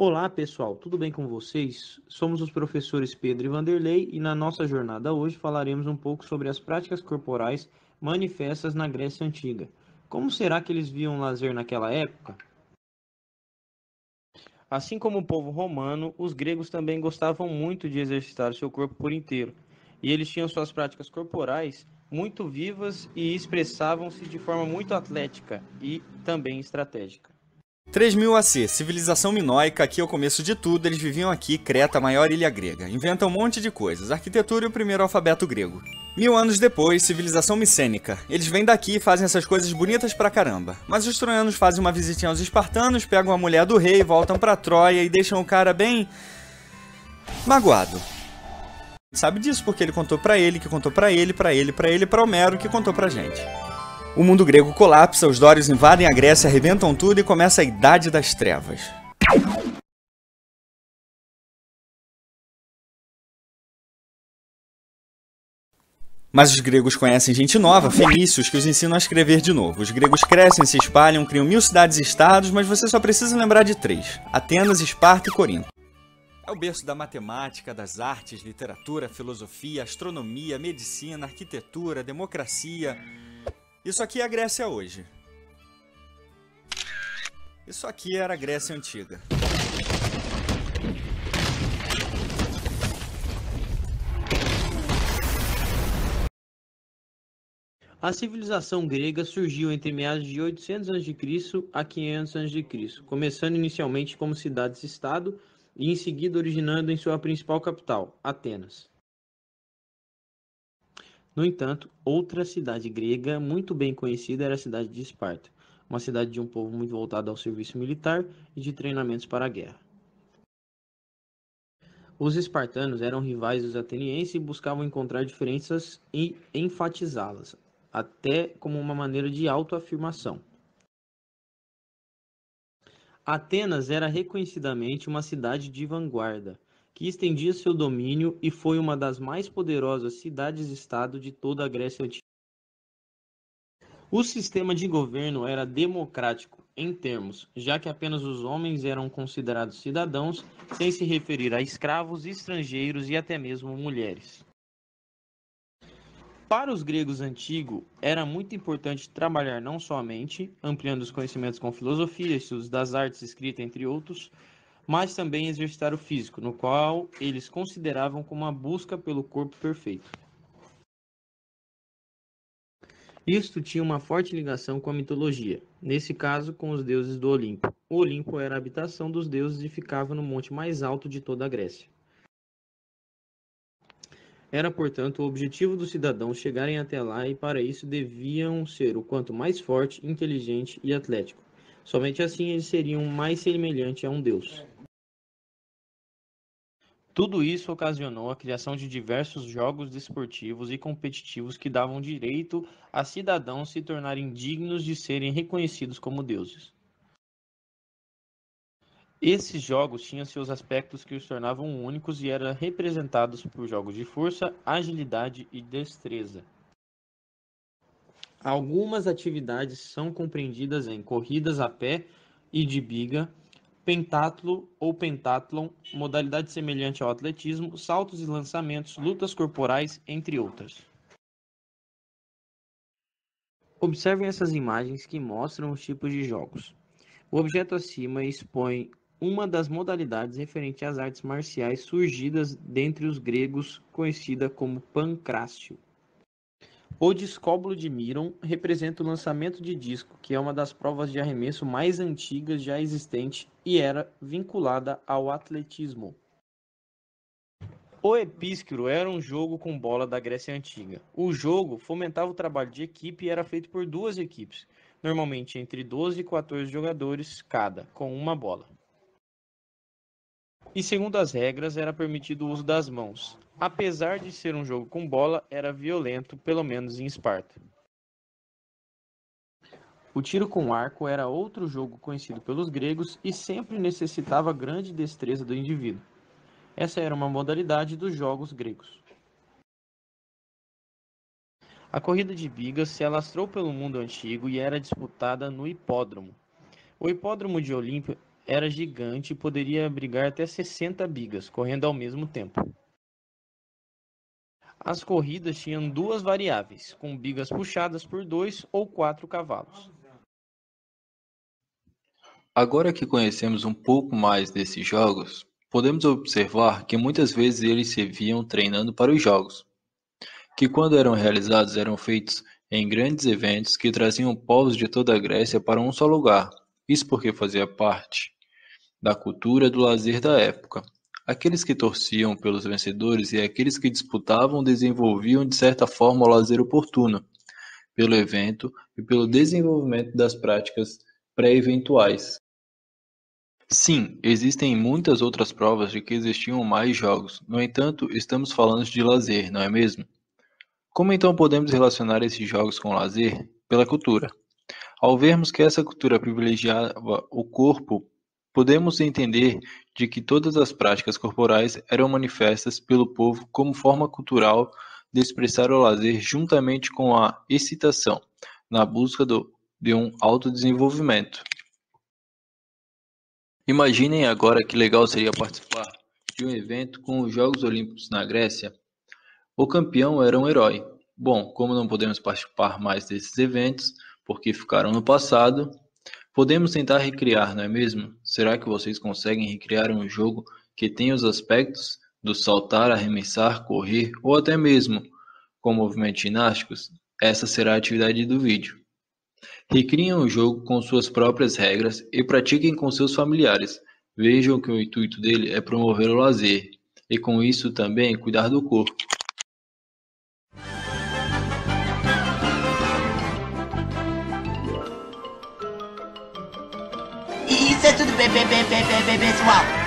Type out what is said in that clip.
Olá pessoal, tudo bem com vocês? Somos os professores Pedro e Vanderlei e na nossa jornada hoje falaremos um pouco sobre as práticas corporais manifestas na Grécia Antiga. Como será que eles viam lazer naquela época? Assim como o povo romano, os gregos também gostavam muito de exercitar seu corpo por inteiro, e eles tinham suas práticas corporais muito vivas e expressavam-se de forma muito atlética e também estratégica. 3000 AC, civilização minoica, aqui é o começo de tudo, eles viviam aqui, Creta, a maior ilha grega. Inventam um monte de coisas, arquitetura e o primeiro alfabeto grego. 1000 anos depois, civilização micênica. Eles vêm daqui e fazem essas coisas bonitas pra caramba. Mas os troianos fazem uma visitinha aos espartanos, pegam a mulher do rei, voltam pra Troia e deixam o cara bem... magoado. Sabe disso porque ele contou pra ele, que contou pra ele, pra Homero, que contou pra gente. O mundo grego colapsa, os dórios invadem a Grécia, arrebentam tudo e começa a Idade das Trevas. Mas os gregos conhecem gente nova, fenícios, que os ensinam a escrever de novo. Os gregos crescem, se espalham, criam 1000 cidades e estados, mas você só precisa lembrar de 3: Atenas, Esparta e Corinto. É o berço da matemática, das artes, literatura, filosofia, astronomia, medicina, arquitetura, democracia. Isso aqui é a Grécia hoje. Isso aqui era a Grécia Antiga. A civilização grega surgiu entre meados de 800 a.C. a 500 a.C., começando inicialmente como cidades-estado e em seguida originando em sua principal capital, Atenas. No entanto, outra cidade grega muito bem conhecida era a cidade de Esparta, uma cidade de um povo muito voltado ao serviço militar e de treinamentos para a guerra. Os espartanos eram rivais dos atenienses e buscavam encontrar diferenças e enfatizá-las, até como uma maneira de autoafirmação. Atenas era reconhecidamente uma cidade de vanguarda, que estendia seu domínio e foi uma das mais poderosas cidades-estado de toda a Grécia Antiga. O sistema de governo era democrático em termos, já que apenas os homens eram considerados cidadãos, sem se referir a escravos, estrangeiros e até mesmo mulheres. Para os gregos antigos, era muito importante trabalhar não somente ampliando os conhecimentos com filosofia, estudos das artes, escrita, entre outros, mas também exercitar o físico, no qual eles consideravam como uma busca pelo corpo perfeito. Isto tinha uma forte ligação com a mitologia, nesse caso com os deuses do Olimpo. O Olimpo era a habitação dos deuses e ficava no monte mais alto de toda a Grécia. Era, portanto, o objetivo dos cidadãos chegarem até lá e para isso deviam ser o quanto mais forte, inteligente e atlético. Somente assim eles seriam mais semelhantes a um deus. Tudo isso ocasionou a criação de diversos jogos desportivos e competitivos que davam direito a cidadãos se tornarem dignos de serem reconhecidos como deuses. Esses jogos tinham seus aspectos que os tornavam únicos e eram representados por jogos de força, agilidade e destreza. Algumas atividades são compreendidas em corridas a pé e de biga, pentatlo ou pentatlon, modalidade semelhante ao atletismo, saltos e lançamentos, lutas corporais, entre outras. Observem essas imagens que mostram os tipos de jogos. O objeto acima expõe uma das modalidades referente às artes marciais surgidas dentre os gregos, conhecida como pancrácio. O discóbulo de Miron representa o lançamento de disco, que é uma das provas de arremesso mais antigas já existente e era vinculada ao atletismo. O epísquiro era um jogo com bola da Grécia Antiga. O jogo fomentava o trabalho de equipe e era feito por duas equipes, normalmente entre 12 e 14 jogadores cada, com uma bola. E segundo as regras, era permitido o uso das mãos. Apesar de ser um jogo com bola, era violento, pelo menos em Esparta. O tiro com arco era outro jogo conhecido pelos gregos e sempre necessitava grande destreza do indivíduo. Essa era uma modalidade dos jogos gregos. A corrida de bigas se alastrou pelo mundo antigo e era disputada no hipódromo. O hipódromo de Olímpio era gigante e poderia abrigar até 60 bigas, correndo ao mesmo tempo. As corridas tinham duas variáveis, com bigas puxadas por 2 ou 4 cavalos. Agora que conhecemos um pouco mais desses jogos, podemos observar que muitas vezes eles serviam treinando para os jogos, que quando eram realizados eram feitos em grandes eventos que traziam povos de toda a Grécia para um só lugar. Isso porque fazia parte da cultura e do lazer da época. Aqueles que torciam pelos vencedores e aqueles que disputavam desenvolviam de certa forma o lazer oportuno, pelo evento e pelo desenvolvimento das práticas pré-eventuais. Sim, existem muitas outras provas de que existiam mais jogos. No entanto, estamos falando de lazer, não é mesmo? Como então podemos relacionar esses jogos com o lazer? Pela cultura. Ao vermos que essa cultura privilegiava o corpo, podemos entender de que todas as práticas corporais eram manifestas pelo povo como forma cultural de expressar o lazer juntamente com a excitação, na busca de um autodesenvolvimento. Imaginem agora que legal seria participar de um evento com os Jogos Olímpicos na Grécia. O campeão era um herói. Bom, como não podemos participar mais desses eventos, porque ficaram no passado, podemos tentar recriar, não é mesmo? Será que vocês conseguem recriar um jogo que tenha os aspectos do saltar, arremessar, correr ou até mesmo com movimentos ginásticos? Essa será a atividade do vídeo. Recriem o jogo com suas próprias regras e pratiquem com seus familiares. Vejam que o intuito dele é promover o lazer e com isso também cuidar do corpo. Isso é tudo, pessoal.